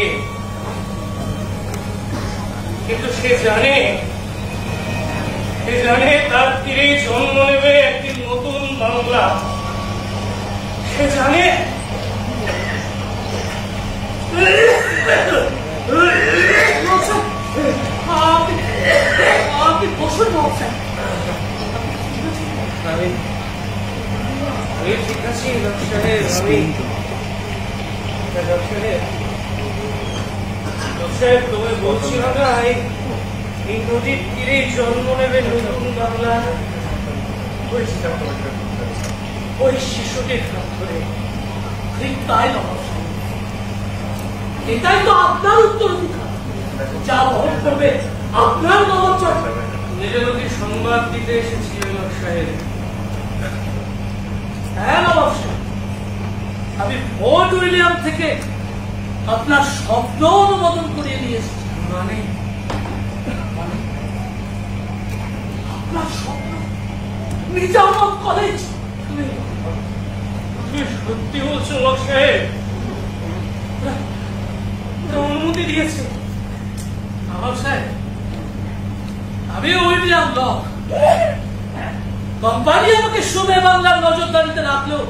থাকে, কিন্তু সে জানে তার তীরে জন্ম নেবে একটি নতুন বাংলা। সে জানে আপনি বসুন মহাশয়। আমি ঠিক আছি সাহেব। সাহেব তোমায় বলছিলাম না, এই নদীর তীরে জন্ম নেবে নতুন বাংলা। ওই শিশুটির হাত ধরে। ঠিক তাই মহাশয়, এটাই তো আপনার উত্তরাধিকার, যা বহন করবে আপনার নবচর। নিজের নদীর সংবাদ দিতে এসেছি সাহেব। হ্যাঁ মহাশয়, আমি ফোর্ট উইলিয়াম থেকে আপনার স্বপ্ন অনুমোদন করিয়ে নিয়ে এসেছি। মানে আপনার স্বপ্ন নিজামত কলেজ। সত্যি বলছো লোক সাহেব? অনুমতি দিয়েছে মহাশয়? আমি উইলিয়াম লক। কোম্পানি আমাকে শুভে বাংলার নজরদারিতে রাখলেও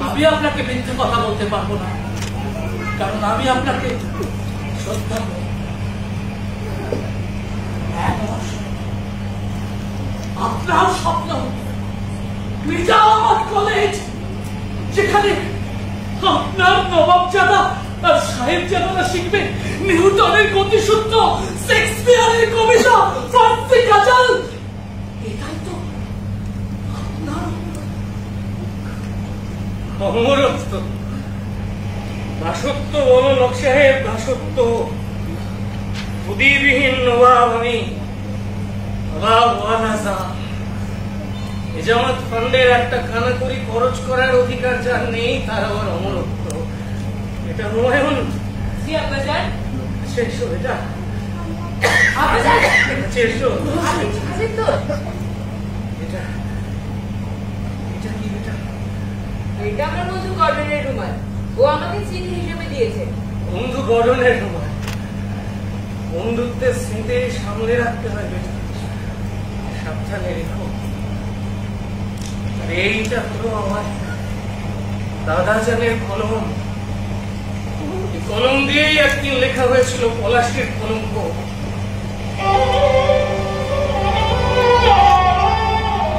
আমি আপনাকে মিথ্যে কথা বলতে পারবো না, কারণ আমি আপনাকে শ্রদ্ধা করি। আপনার স্বপ্ন নিজামত কলেজ, যেখানে আপনার নবাবজাদা আর সাহেবজাদারা শিখবে নিউটনের গতিসূত্র, শেক্সপিয়ারের কবিতা, ফরাসি গজল। এটাই তো আপনার অমরত্ব। দাসত্ব বলো লোক সাহেব, দাসত্ব। বুদ্ধিবিহীন নবাব আমি, নিজামত ফান্ডের একটা কানাকড়ি খরচ করার অধিকার যার নেই, তার আবার অমরত্ব। এটা হুমায়ুন। জি আব্বাজান। শেষ এটা আব্বাজান শেষ। আপনি ঠিক আছেন তো? এটা এটা কি? এটা আমার বন্ধু গর্ডনের রুমাল, ও আমাকে চিঠি হিসেবে দিয়েছে। বন্ধু গঠনের সময় বন্ধুত্বের স্মৃতি সামনে রাখতে হয় বেটা, সাবধানে রেখো। এইটা হলো আমার দাদা জানের কলম। এই কলম দিয়েই একদিন লেখা হয়েছিল পলাশীর কলঙ্ক।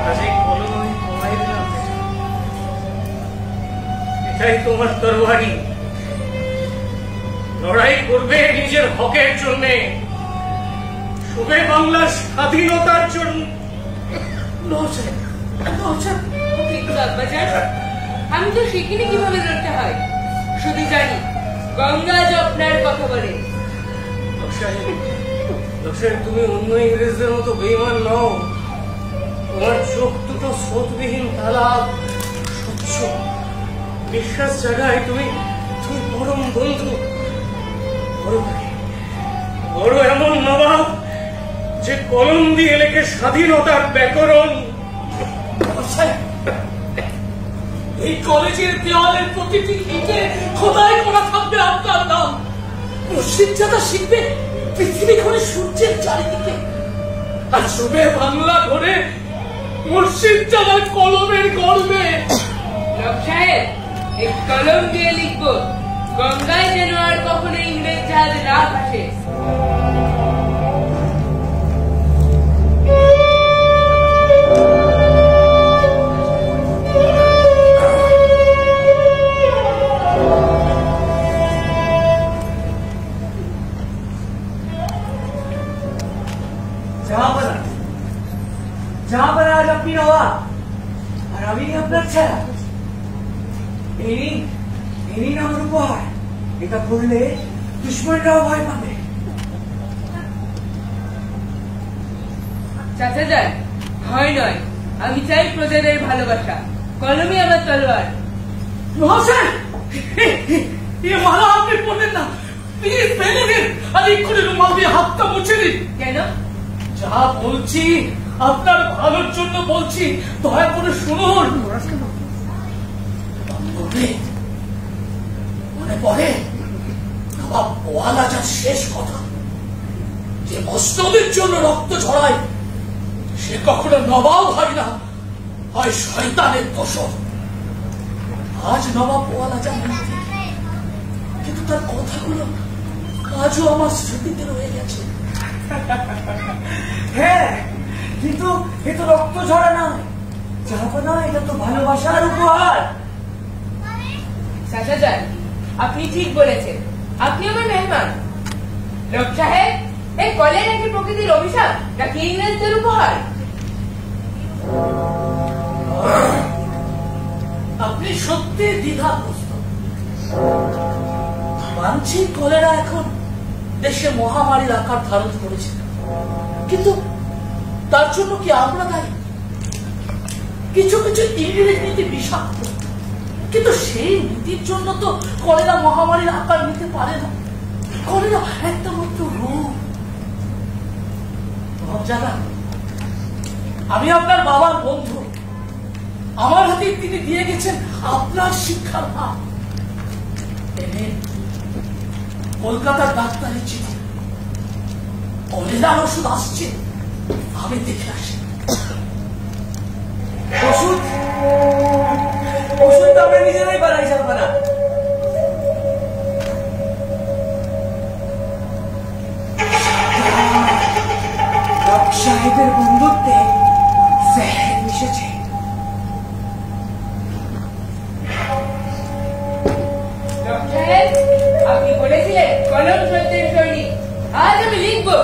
আজ এই কলম আমি তোমায় দিলাম বেটা। এটাই তোমার তরবারি। লড়াই করবে নিজের হকের জন্য, শুভে বাংলার স্বাধীনতার জন্য। কিন্তু আব্বাজান, আমি তো শিখিনি কিভাবে লড়তে হয়, শুধু জানি গঙ্গা যপ্নার কথা বলে। তুমি অন্য ইংরেজদের মতো বেঈমান নও। তোমার চোখ দুটো স্রোতবিহীন তালাব, স্বচ্ছ বিশ্বাস জাগায়। তুমি পরম বন্ধু, বড় এমন নবাব যে কলম দিয়ে লেখে স্বাধীনতার ব্যাকরণ। এই কলেজের দেওয়ালের প্রতিটি ইটে খোদাই করা থাকবে আপনার নাম। মুর্শিদজাদা শিখবে পৃথিবী ঘুরে সূর্যের চারিদিকে, আর শুভে বাংলা ধরে মুর্শিদজাদার কলমের গর্বে। লোক সাহেব, এই কলম দিয়ে লিখবো গঙ্গায় যেন আর কখনো ইংরেজ জাহাজ না ভাসে। जहां पर आज अपनी नवाब और अभी আপনার ছেড়া এই নামের উপহার, এটা করলে দুশ্মনরাও ভয় পাবে। চাচা যান, ভয় নয়, আমি চাই প্রজাদের ভালোবাসা। কলমই আমার তলোয়ার। মহাশয়, এ মালা আপনি পড়লেন না, প্লিজ ফেলে দিন আর এক্ষুনি রুমাল দিয়ে হাতটা মুছে দিন। কেন? যা বলছি আপনার ভালোর জন্য বলছি, দয়া করে শুনুন। মনে পড়ে নবাব ওয়ালাজার শেষ কথা, যে মসনদের জন্য রক্ত ঝরায় সে কখনো নবাব হয় না, হয় শয়তানের দোষর। আজ নবাব ওয়ালাজা নেই, কিন্তু তার কথাগুলো আজও আমার স্মৃতিতে রয়ে গেছে। হ্যাঁ, কিন্তু এ তো রক্ত ঝরা নয়, যাবো না, এটা তো ভালোবাসার উপহার। চাচাজান, আপনি ঠিক বলেছেন, আপনি আমার মেহমান। লোক সাহেব, এই কলেরা কি প্রকৃতির অভিশাপ নাকি ইংরেজদের উপহার? আপনি সত্যি দ্বিধাগ্রস্ত। মানছি কলেরা এখন দেশে মহামারীর আকার ধারণ করেছে, কিন্তু তার জন্য কি আমরা দায়ী? কিছু কিছু ইংরেজ নীতি বিষাক্ত, কিন্তু সেই নীতির জন্য তো কলেরা মহামারীর আকার নিতে পারে না। কলেরা একটা মাত্র রোগ। জানা, আমি আপনার বাবার বন্ধু, আমার হাতে তিনি দিয়ে গেছেন আপনার শিক্ষার ভাব। কলকাতার ডাক্তারের চিঠি, কলেরার ওষুধ আসছে, আমি দেখে আসি। ওষুধ ওষুধ তো আমরা নিজেরাই বানাই যাবো না। লোক সাহেবের বন্ধুত্বে জেহের মিশেছে। লোক সাহেব, আপনি বলেছিলেন কলম সত্যের সৈনিক। আজ আমি লিখবো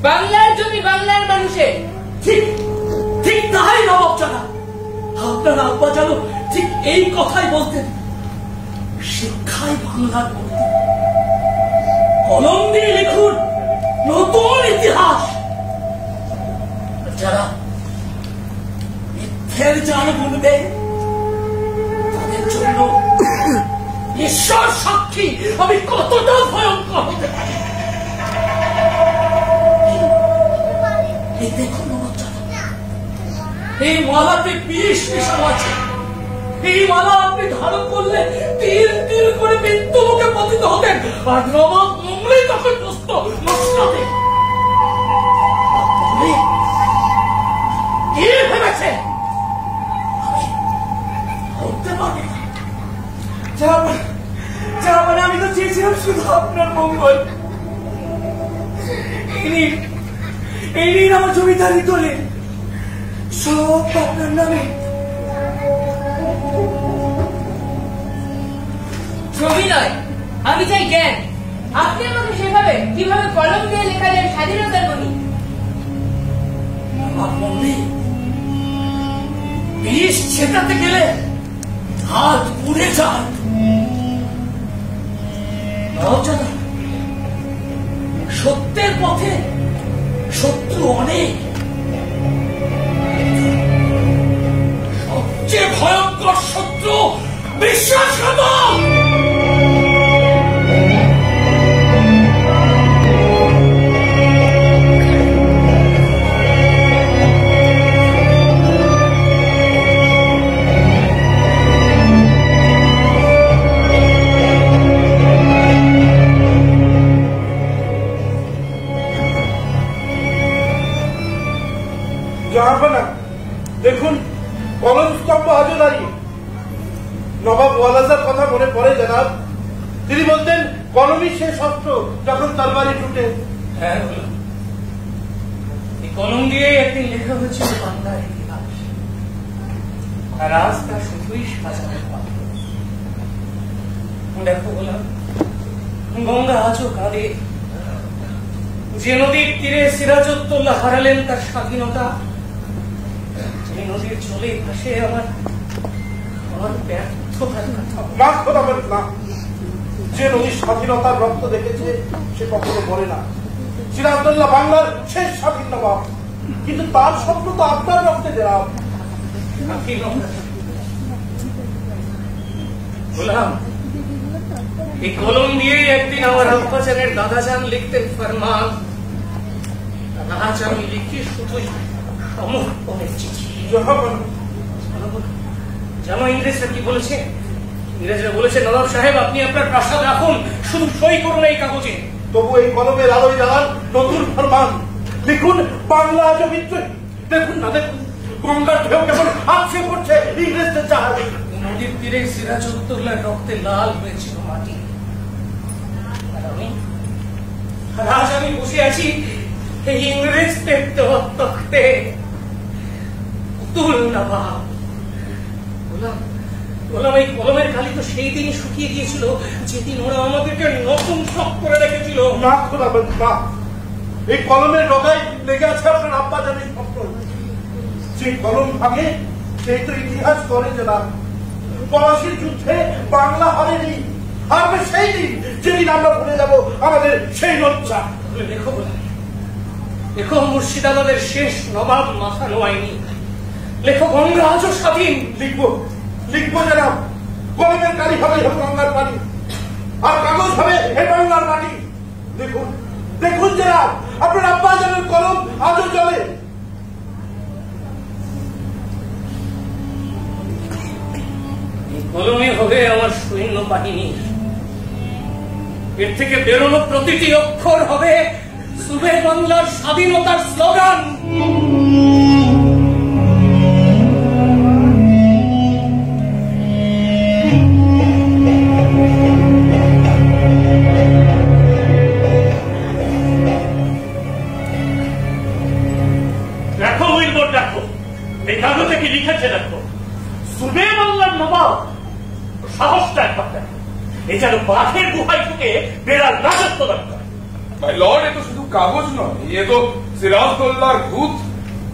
বাংলার জমি বাংলার মানুষের। ঠিক ঠিক তাই নবাব জানা। আপনার আব্বা যেন ঠিক এই কথাই বলতেন, শিক্ষাই বাংলার মূর্তি। কলম দিয়ে লিখুন নতুন ইতিহাস। যারা মিথ্যের জাল বুনবে তাদের জন্য ঈশ্বর সাক্ষী আমি কতটা ভয়ঙ্কর হতে পারি। এই দেখুন নবাব জানা, এই মালাতে বিষ মিশানো আছে। এই মালা আপনি ধারণ করলে তিল তিল করে মৃত্যু মুখে পতিত হতেন, আর নবাব নোংরে তখন দুস্থ নষ্টাতে। কে ভেবেছে আমি হতে পারি না? মানে আমি তো চেয়েছিলাম শুধু আপনার মঙ্গল। এই নিন আমার জমিদারি তোলে, সব আপনার নামে। ছবি নয়, আমি চাই জ্ঞান। আপনি আমাকে সেভাবে কিভাবে কলম দিয়ে লেখা যায় স্বাধীনতার বলি। বিষ ছেটাতে গেলে হাত পুড়ে যায়। সত্যের পথে শত্রু অনেক, সবচেয়ে ভয়ঙ্কর শত্রু বিশ্বাসঘাতক। দেখুন, কলম স্তম্ভ আজও দাঁড়িয়ে। নবাব ওয়ালাজার কথা মনে পড়ে জনাব। তিনি বলতেন কলমই শেষ অস্ত্র যখন তরবারি টুটে। হ্যাঁ, এই কলম দিয়ে একদিন লেখা হয়েছিল বাংলার ইতিহাস, আর আজ তা শুধুই সাজানোর পাত্র। দেখো বললাম, গঙ্গা আজও কাঁদে। যে নদীর তীরে সিরাজউদ্দৌলা হারালেন তার স্বাধীনতা, যে নদীর জলে ভাসে আমার ব্যর্থতার কথা। যে নদীর স্বাধীনতার রক্ত দেখেছে সে কখনো বলে না সিরাজউদ্দৌলা বাংলার শেষ স্বাধীন নবাব, কিন্তু তার স্বপ্ন তো আপনার রক্তে জেরাব। বললাম, এই কলম দিয়েই একদিন আমার আব্বাজানের দাদাজান লিখতেন ফরমান, আজ আমি লিখি শুধুই সমর্পণের চিঠি। জানো ইংরেজরা কি বলেছে? ইংরেজরা বলেছে, নবাব সাহেব আপনি আপনার প্রাসাদ রাখুন, শুধু সই করুন এই কাগজে। তবু এই কলমের আলোয় জানান নতুন ফরমান, লিখুন বাংলা আজও বিদ্রোহী। দেখুন না, দেখুন গঙ্গার ঢেউ কেমন আছড়ে পড়ছে ইংরেজদের জাহাজে। নদীর তীরে সিরাজউদ্দৌলার রক্তে লাল হয়েছিল মাটি। আর আজ আমি বসে আছি এই ইংরেজদের তক্তে। পুতুল নবাব বললাম, এই কলমের কালি তো সেই দিনই শুকিয়ে গিয়েছিল যেদিন ওরা আমাদেরকে নতুন শখ করে রেখেছিল। না খোলাবেন না, এই কলমের ডগায় লেগে আছে আপনার আব্বা জানের স্বপ্ন। যে কলম ভাঙে সেই তো ইতিহাস করে জনাব। পলাশির যুদ্ধে বাংলা হারেনি, হারবে সেই দিন যেদিন আমরা ভুলে যাব আমাদের সেই লজ্জা। দেখো দেখো, মুর্শিদাবাদের শেষ নবাব মাথা নোয়ায়নি। লেখো গঙ্গা আজও স্বাধীন। লিখবো লিখবো জনাব, কলমের কালি হবে গঙ্গার পানি, আর কাগজ হবে এই বাংলার মাটি। দেখুন দেখুন জনাব, আপনার আব্বা জানের কলম আজও চলে। কলমে হবে আমার সৈন্য বাহিনী। এর থেকে বেরোনো প্রতিটি অক্ষর হবে সুবে বাংলার স্বাধীনতার স্লোগান। দেখো উইলবোর্ড, দেখো এই কাগজে কি লিখেছে, দেখো সুবে বাংলার নবাব। সাহসটা একবার দেখো, এ যেন বাঘের গুহায় ঢুকে বেড়ার রাজত্ব দরকার। মাই লর্ড, এ তো শুধু কাগজ নয়, এ তো সিরাজদৌল্লার ভূত।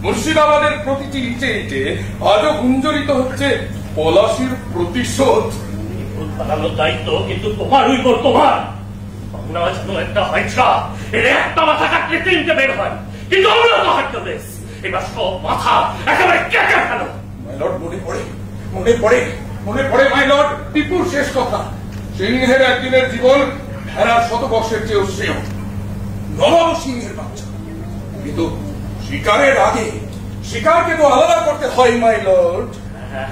মুর্শিদাবাদের প্রতিটি ইটে ইটে আজও গুঞ্জরিত হচ্ছে পলাশির প্রতিশোধ। ভূত পালানোর দায়িত্ব কিন্তু তোমার উইলবোর্ড, তোমার। বাংলা যেন একটা হাইড্রা, এর একটা মাথা কাটলে তিনটে বের হয়, কিন্তু আমরা তো হাঁটতে বেশ। এবার সব মাথা একেবারে কেটে ফেলো। মাই লর্ড, মনে পড়ে মাই লর্ড টিপুর শেষ কথা, সিংহের একদিনের জীবন ভেড়ার শতবর্ষের চেয়েও শ্রেয়। নবাব সিংহের বাচ্চা, কিন্তু শিকারের আগে শিকারকে তো আলাদা করতে হয় মাই লর্ড।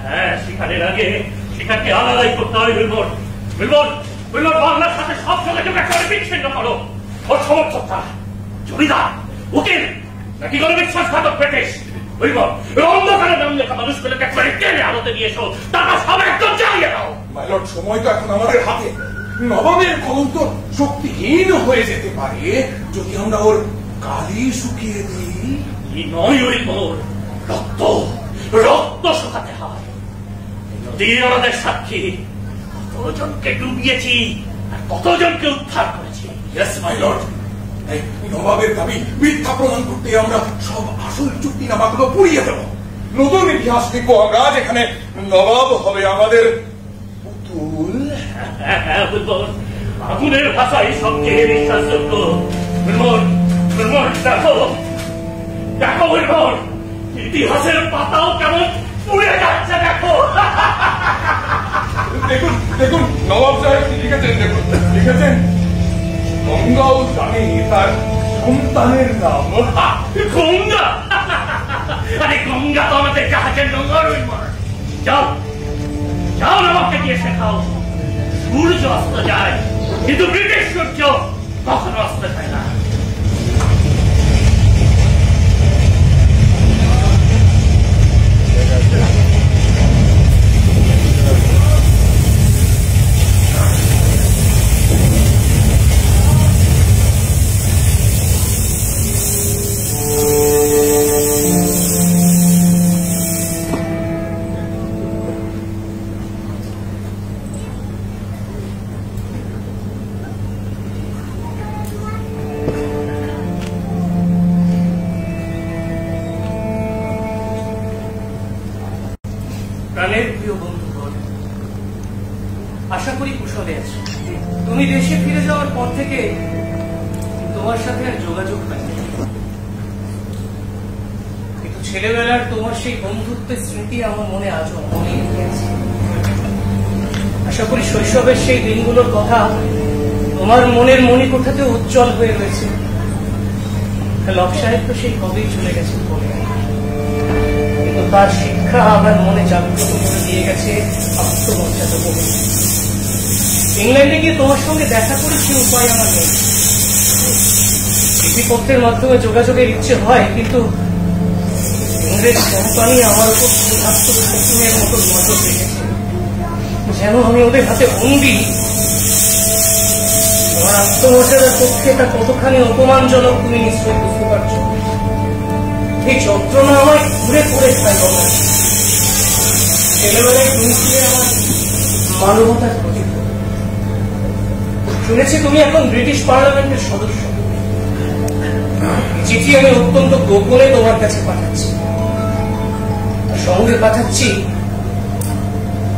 হ্যাঁ, শিকারের আগে শিকারকে আলাদাই করতে হয়। উইলবোর্ড, বাংলার সাথে সব যোগাযোগ একেবারে বিচ্ছিন্ন করো। ওর সমর্থকরা জমিদার, উকিল, নাকি কোনো বিশ্বাসঘাতক ব্রিটিশ। অন্ধকারে নাম লেখা মানুষগুলোকে একবারে টেনে আলোতে নিয়ে এসো, তারা সব একদম জ্বালিয়ে দাও। মাই লর্ড, সময় তো এখন আমাদের হাতে। নবাবের কলম তো শক্তিহীন হয়ে যেতে পারে যদি আমরা ওর কালি শুকিয়ে দিই। এই নয় উইলবোর্ড, রক্ত শুকাতে হয়। নদীর আমাদের সাক্ষী, কতজনকে ডুবিয়েছি আর কতজনকে উদ্ধার করেছি। ইয়েস মাই লর্ড, এই নবাবের দাবি মিথ্যা প্রমাণ করতে আমরা সব আসল চুক্তিনামাগুলো পুড়িয়ে দেব। নতুন ইতিহাস লিখবো আমরা, যেখানে নবাব হবে আমাদের পুতুল। হ্যাঁ, আগুনের ভাষাই সবচেয়ে বিশ্বাসযোগ্য। দেখো উইলবোর্ড, ইতিহাসের পাতাও কেমন পুড়ে যাচ্ছে। দেখো দেখুন নবাব সাহেব কি লিখেছেন, লিখেছেন গঙ্গাও জানে তার সন্তানের নাম। গঙ্গা? আরে গঙ্গা তো আমাদের জাহাজের নোংর। উইলবোর্ড, যাও নবাবকে গিয়ে শেখাও, সূর্য অস্ত যায় কিন্তু ব্রিটিশ সূর্য কখনো অস্ত যায় না। প্রাণের প্রিয় বন্ধুগণ, আশা করি কুশলে আছো। তুমি দেশে ফিরে যাওয়ার পর থেকে তোমার সাথে আর যোগাযোগ হয়নি, কিন্তু ছেলেবেলার তোমার সেই বন্ধুত্বের স্মৃতি আমার মনে আজও মনে আছে। আশা করি শৈশবের সেই দিনগুলোর কথা তোমার মনের মণিকোঠাতে উজ্জ্বল হয়ে রয়েছে। লব সাহেব তো সেই কবেই চলে গেছেন বলে, কিন্তু তার শিক্ষা শিক্ষা আমার মনে জাগ্রত করে দিয়ে গেছে আত্মমর্যাদা বোধ। ইংল্যান্ডে গিয়ে তোমার সঙ্গে দেখা করেছি, উপায় আমার নেই। চিঠিপত্রের মাধ্যমে যোগাযোগের ইচ্ছে হয়, কিন্তু ইংরেজ কোম্পানি আমার উপর শকুনের মতো নজর রেখেছে, যেন আমি ওদের হাতে বন্দি। আমার আত্মমর্যাদার পক্ষে এটা কতখানি অপমানজনক তুমি নিশ্চয়ই বুঝতে পারছো। এই যন্ত্রণা আমায় ঘুরে ঘুরে খায় বাবা। ছেলেবেলায় তুমি ছিলে আমার মানবতার প্রতীক। শুনেছি তুমি এখন ব্রিটিশ পার্লামেন্টের সদস্য। চিঠি আমি অত্যন্ত গোপনে তোমার কাছে পাঠাচ্ছি, সঙ্গে পাঠাচ্ছি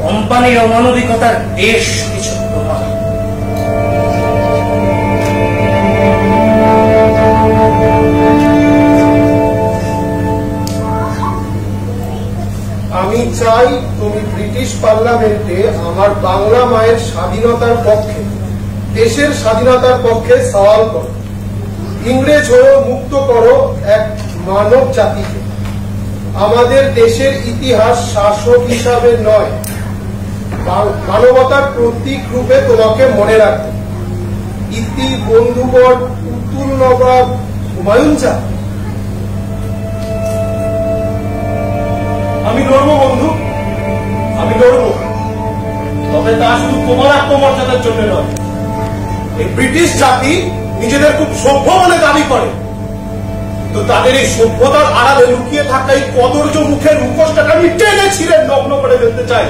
কোম্পানির অমানবিকতার বেশ কিছু প্রমাণ। আমি চাই তুমি ব্রিটিশ পার্লামেন্টে আমার বাংলা মায়ের স্বাধীনতার পক্ষে, দেশের স্বাধীনতার পক্ষে সওয়াল করো। ইংরেজ হয়েও মুক্ত করো এক মানব জাতিকে। আমাদের দেশের ইতিহাস শাসক হিসাবে নয়, মানবতার প্রতীক রূপে তোমাকে মনে রাখবে। ইতি বন্ধুবর উতুল নবাব হুমায়ুন চা। আমি লড়বো বন্ধু, আমি লড়বো, তবে তা শুধু তোমার আত্মমর্যাদার জন্য নয়। এই ব্রিটিশ জাতি নিজেদের খুব সভ্য বলে দাবি করে, কিন্তু তাদের এই সভ্যতার আড়ালে লুকিয়ে থাকা এই কদর্য মুখের মুখোশটাকে আমি টেনে ছিঁড়ে নগ্ন করে ফেলতে চাই।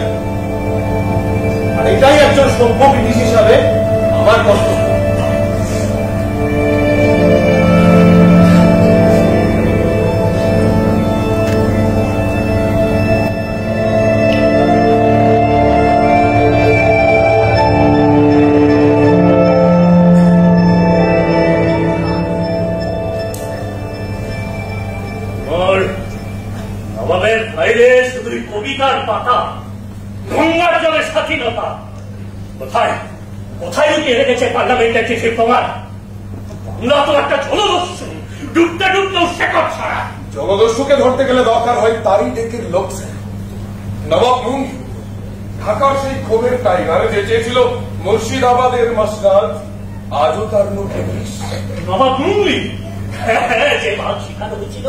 আর এটাই একজন সভ্য ব্রিটিশ হিসাবে আমার কর্তব্য। পাতা গঙ্গার জলের স্বাধীনতা কোথায় কোথায় লুকিয়ে রেখেছে পার্লামেন্টের চিঠির প্রমাণ? আমরা তো একটা জলদস্যু, ডুবতে ডুবতেও শেকড় ছাড়া। জলদস্যুকে ধরতে গেলে দরকার হয় তারই ডেকের লোক। নবাব মুঙ্গি ঢাকার সেই ক্ষোভের টাইগার যে চেয়েছিল মুর্শিদাবাদের মসনাদ, আজও তার মুখে বিষ। নবাব মুঙ্গি যে বাঘ শিকার হয়েছিল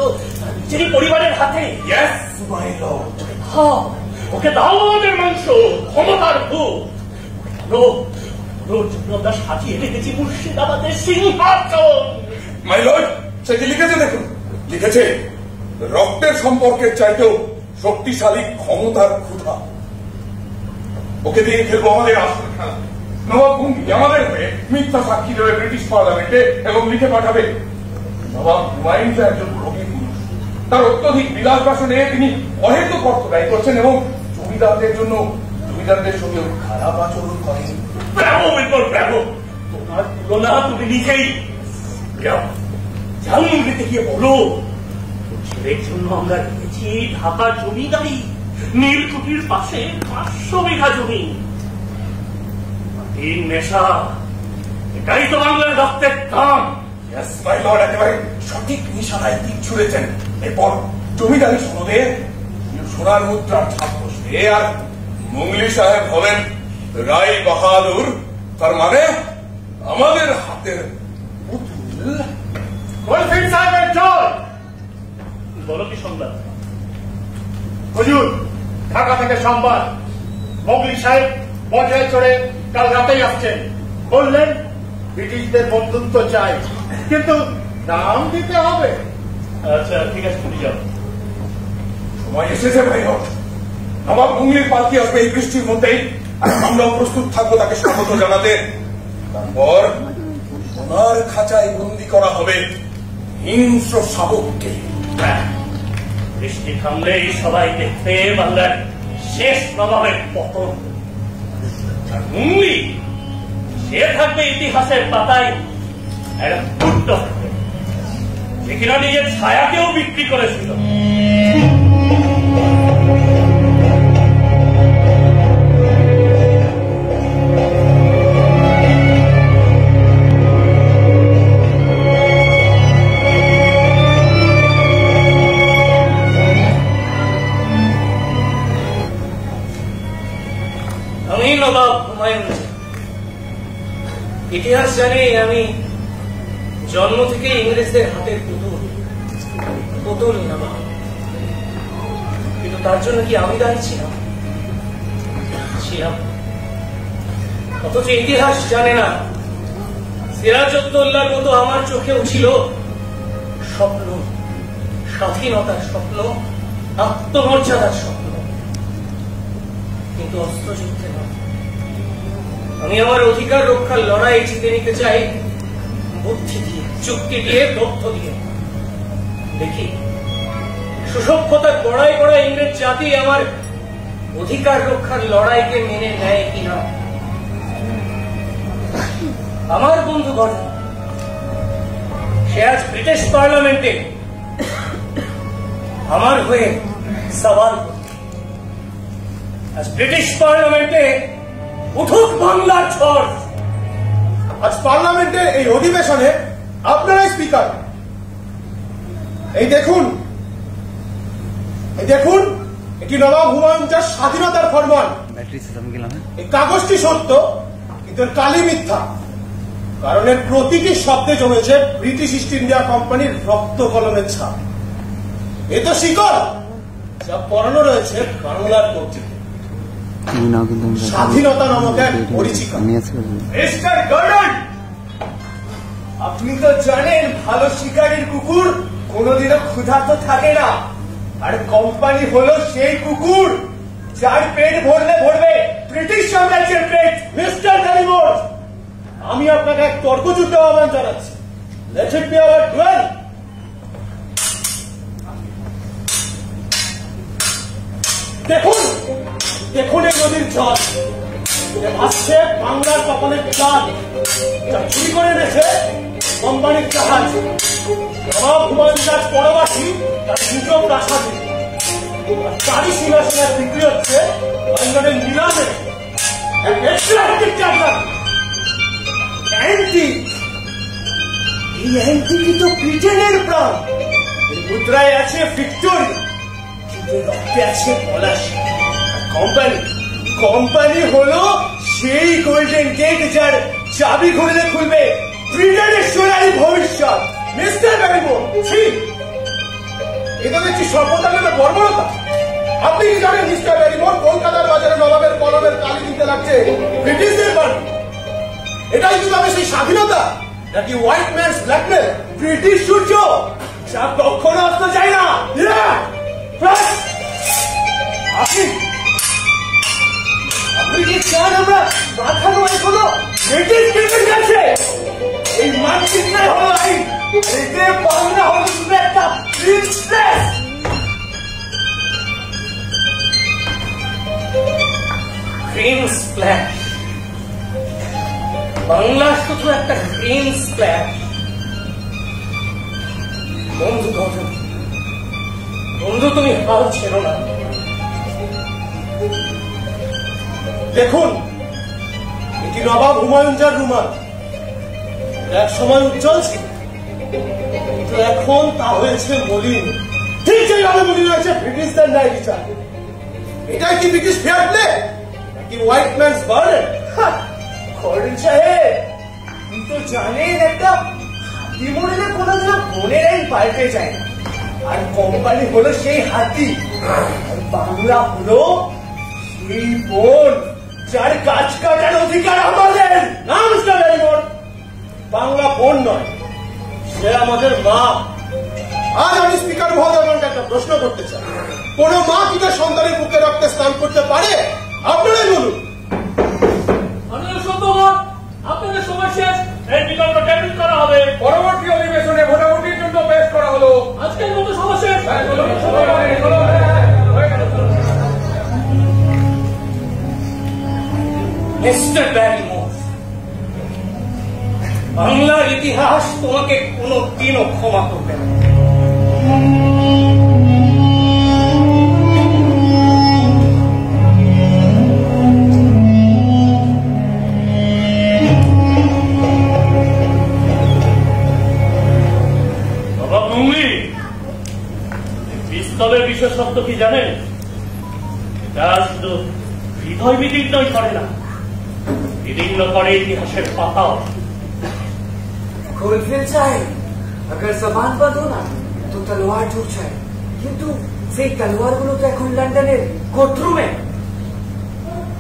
নিজেরই পরিবারের হাতে। Yes my lord. ওকে দাও আমাদের মাংস, ক্ষমতার ভূত। আমরা সাজিয়ে রেখেছি মুর্শিদাবাদের সিংহাসন। মাই লর্ড, সেটি লিখেছে দেখুন, লিখেছে রক্তের সম্পর্কের চাইতেও শক্তিশালী ক্ষমতার ক্ষুধা। ওকে দিয়ে খেলবো আমাদের আসল খেলা। নবাব মুঙ্গি আমাদের হয়ে মিথ্যা সাক্ষী দেবে ব্রিটিশ পার্লামেন্টে এবং লিখে পাঠাবে নবাব হুমায়ুন একজন রোগী পুরুষ। তার অত্যধিক বিলাস বাসনে তিনি অহেতুক অর্থ ব্যয় করছেন এবং জমিদারদের জন্য জমিদারদের সঙ্গে খারাপ আচরণ করেন। তোমার তুলনা তুমি নিজেই জামিনতে গিয়ে বলো ছেলের জন্য আমরা রেখেছি ঢাকার জমিদারি, নীলকুঠির পাশে 500 বিঘা জমি। মাটির নেশা, এটাই তো বাংলার রক্তের দাম। একেবারে সঠিক নিশানায় তীর ছুড়েছেন। এরপর জমিদারি সনদে সোনার মুদ্রার ছাপ বসবে আর মুঙ্গলি সাহেব হবেন রায় বাহাদুর। তার মানে আমাদের হাতের পুতুল। সাহেবের জয়। বলো কি সংবাদ? হুজুর, ঢাকা থেকে সংবাদ, মুঙ্গলি সাহেব বজায় চড়ে কাল রাতেই আসছেন। বললেন ব্রিটিশদের বন্ধুত্ব চাই, কিন্তু দাম দিতে হবে। আচ্ছা ঠিক আছে, তুমি যাও। সময় এসেছে ভাই। নবাব মুঙ্গলির পালকি আসবে এই বৃষ্টির মধ্যেই, আর আমরাও প্রস্তুত থাকবো তাকে স্বাগত জানাতে। তারপর সোনার খাঁচায় বন্দি করা হবে হিংস্র শাবককে। বৃষ্টি থামলেই সবাই দেখবে বাংলার শেষ প্রভাবের পতন। আর মুঙ্গলি সে থাকবে ইতিহাসের পাতায় একটা ফুট যে কিনা নিজের ছায়াকেও বিক্রি করেছিল। আমি নবাব হুমায়ুন। ইতিহাস জানি আমি জন্ম থেকে ইংরেজদের হাতের পুতুল নবাব। কিন্তু তার জন্য কি আমি দায়ী ছিলাম? অথচ ইতিহাস জানে না সিরাজউদ্দৌলার মতো আমার চোখেও ছিল স্বপ্ন, স্বাধীনতার স্বপ্ন, আত্মমর্যাদার স্বপ্ন, কিন্তু অস্ত্রযুদ্ধে নয়। আমি আমার অধিকার রক্ষার লড়াই জিতে নিতে চাই বুদ্ধি দিয়ে, যুক্তি দিয়ে, তথ্য দিয়ে। দেখি সুসভ্যতার গড়াই গড়া ইংরেজ জাতি আমার অধিকার রক্ষার লড়াইকে মেনে নেয় কিনা। আমার বন্ধু গঠন সে আজ ব্রিটিশ পার্লামেন্টে আমার হয়ে সওয়াল করছে। আজ ব্রিটিশ পার্লামেন্টে উঠুক বাংলার ঝড়। আজ পার্লামেন্টের এই অধিবেশনে আপনারাই স্পিকার। এই দেখুন এটি নবাব হুমায়ুন শাহর স্বাধীনতার ফরমান। এই কাগজটি সত্য, কিন্তু এর কালি মিথ্যা, কারণ এর প্রতিটি শব্দে জমেছে ব্রিটিশ ইস্ট ইন্ডিয়া কোম্পানির রক্ত কলমের ছাপ। এ তো শিকড় যা পরানো রয়েছে বাংলার কর্তৃত্বে। স্বাধীনতা নামক এক পরিচিকা। মিস্টার গর্ডন, আপনি তো জানেন ভালো শিকারীর কুকুর কোনোদিনও ক্ষুধার্ত থাকে না, আর কোম্পানি হলো সেই কুকুর যার পেট ভরলে ভরবে ব্রিটিশ সাম্রাজ্যের পেট। মিস্টার ব্যারিমোর, আমি আপনাকে এক তর্কযুদ্ধ আহ্বান জানাচ্ছি। Let it be hour dual. দেখুন এই নদীর জল ভাসছে বাংলার কপালের চাঁদ, যা চুরি করে এনেছে কোম্পানির জাহাজ। নবাব হুমায়ুন শাহ পরবাসী তার নিজ প্রাসাদে, তারই সিংহাসনের বিক্রি হচ্ছে লন্ডনের নিলামে। এই অ্যান্টিক তো ব্রিটেনের প্রাণ। মুদ্রায় আছে ভিক্টোরিয়া, কিন্তু রক্তে আছে পলাশী। কোম্পানি হলো সেই গোল্ডেন গেট যার চাবি খুললে খুলবে ব্রিটেনের সোনালী ভবিষ্যৎ। মিস্টার ব্যারিমোর, এটা দেখছি সভ্যতা নেবে বর্বরতা। আপনি কি জানেন মিস্টার ব্যারিমোর, কলকাতার বাজারে নবাবের কলমের কালি দিতে লাগছে ব্রিটিশদের বাণী? এটাই কি তবে সেই স্বাধীনতা, নাকি হোয়াইট ম্যানস ব্ল্যাকমেল? ব্রিটিশ সূর্য যা কখনো অস্ত যায় না। আপনি কি চান আমরা মাথা নয় কোনো ব্রিটিশ ব্রিটিশ আছে? এই মানচিত্রে হলো আইন, এতে বাংলা হলো শুধু একটা প্রিন্সেস। গ্রিন স্প্ল্যাশ, বাংলা শুধু একটা গ্রিন স্প্ল্যাশ। বন্ধু গঠন, বন্ধু তুমি হাল ছেড়ো না। দেখুন, এটি নবাব হুমায়ুন শাহর রুমাল। এক সময় উজ্জ্বল ছিল, কিন্তু এখন তা হয়েছে মলিন। ঠিক যেভাবে মলিন হয়েছে ব্রিটিশদের ন্যায় বিচার। এটাই কি ব্রিটিশ ফেয়ার প্লে, নাকি হোয়াইট ম্যানস বার্ডেন? কর্নেল সাহেব, আপনি তো জানেন একটা হাতি মরলে কোনোদিনও বনের আইন পাল্টে যায় না। আর কোম্পানি হলো সেই হাতি, আর বাংলা হলো সেই বন যার গাছ কাটার অধিকার আমাদের। না মিস্টার ব্যারিমোর, বাংলা বোন নয়, সে আমাদের মা। আজ আমি স্পিকার মহোদয়গণকে একটা প্রশ্ন করতে চাই, কোন মা কি তার সন্তানের বুকে রক্তে স্নান করতে পারে? আপনারাই বলুন। আপনাদের সময় শেষ, এই বিকল্প টেবিল করা হবে। পরবর্তী অধিবেশনে ভোটাভুটির জন্য পেশ করা হলো। আজকের মতো সময় শেষ। মিস্টার ব্যারিমোর, বাংলার ইতিহাস তোমাকে কোনোদিনও ক্ষমা করবে না। পিস্তলের বিশেষত্ব কি জানেন? এটা শুধু হৃদয় বিদীর্ণই করে না, বিদীর্ণ করে ইতিহাসের পাতাও। खोलफिल चाहे अगर जबान बंद हो ना तो तलवार टूट जाए, কিন্তু সেই তলোয়ার গুলো তো এখন লন্ডনের কোর্টরুমে।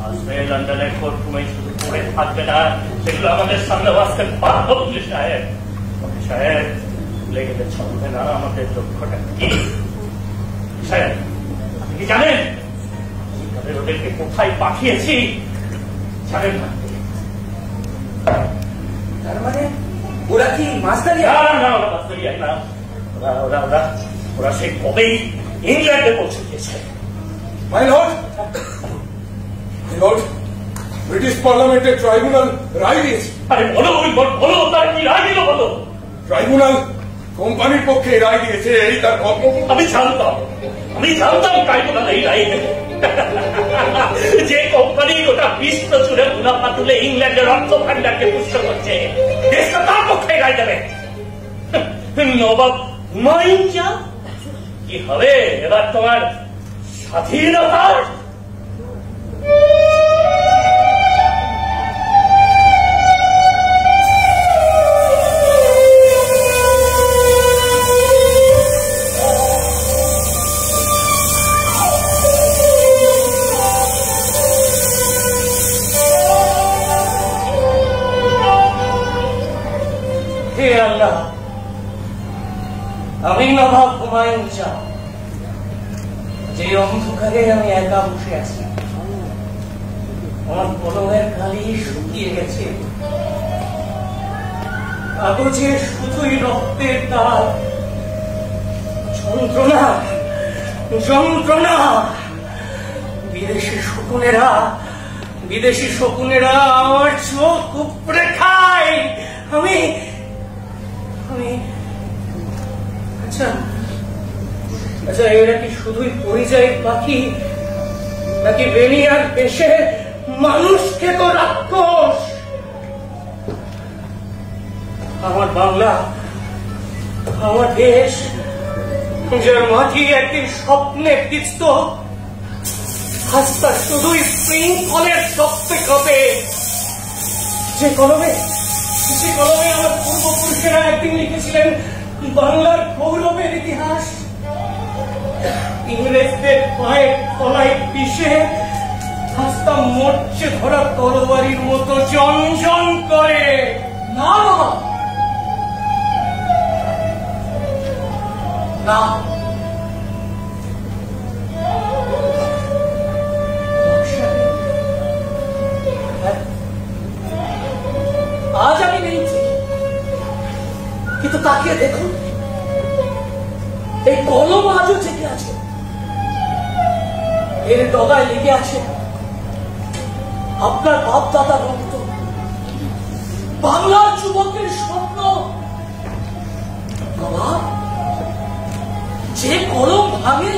আসবে লন্ডনের কোর্টরুমে, শুধু পড়ে থাকবে না, সেগুলো আমাদের সামনে আসতে বাধ্য। পুলিশ সাহেব, সাহেব লেগে চলবে না আমাদের লক্ষ্যটা কি? সাহেব আপনি কি জানেন তাদের ওদেরকে কোথায় পাঠিয়েছি? জানেন না? তার মানে ওরা কি মাস্টারি? না না ওরা মাস্টারি না, ওরা ওরা ওরা ওরা সেই কবেই ইংল্যান্ডে পৌঁছে গিয়েছে। My lord, my lord, British পার্লামেন্টের ট্রাইব্যুনাল রায় দিয়েছে। আরে বলো বলো, তার কি রায় দিল বলো? ট্রাইব্যুনাল কোম্পানির পক্ষে রায় দিয়েছে, এই তার কর্ম। আমি জানতাম ট্রাইব্যুনাল এই রায় দেবে। যে কোম্পানি গোটা বিশ্ব জুড়ে মুনাফা তুলে ইংল্যান্ডের অর্থ ভান্ডারকে পুষ্ট করছে, দেশটা তার পক্ষে রায় দেবে। নবাব হুমায়ুন যা কি হবে এবার তোমার স্বাধীনতার? হে আল্লাহ, আমি নবাব হুমায়ুন শাহ, যে অন্ধকারে আমি একা বসে আছি, আমার কলমের কালি শুকিয়ে গেছে, কাগজে শুধুই রক্তের দাগ, যন্ত্রণা যন্ত্রণা। বিদেশি শকুনেরা আমার চোখ উপড়ে খায়। আমি আচ্ছা এরা কি শুধুই পরিযায়ী পাখি, নাকি বেনিয়ার দেশে মানুষকে তো রাক্ষস? আমার বাংলা, আমার দেশ, যার মাটি একদিন স্বপ্নে তিস্ত, আজ তা শুধুই শৃঙ্খলের শব্দে কাঁপে। যে কলমে আমার পূর্বপুরুষেরা একদিন লিখেছিলেন বাংলার গৌরবের ইতিহাস, ইংরেজদের পায়ের তলায় পিষে হাস্তা মরচে ধরা তরবারির মতো জনজন করে। না না, আজ আমি নেই, কিন্তু তাকিয়ে দেখুন, এই কলম আজও জেগে আছে, এর ডগায় লেগে আছে আপনার বাপদাদার রক্ত, বাংলার যুবকের স্বপ্ন। বাবা, যে কলম ভাঙে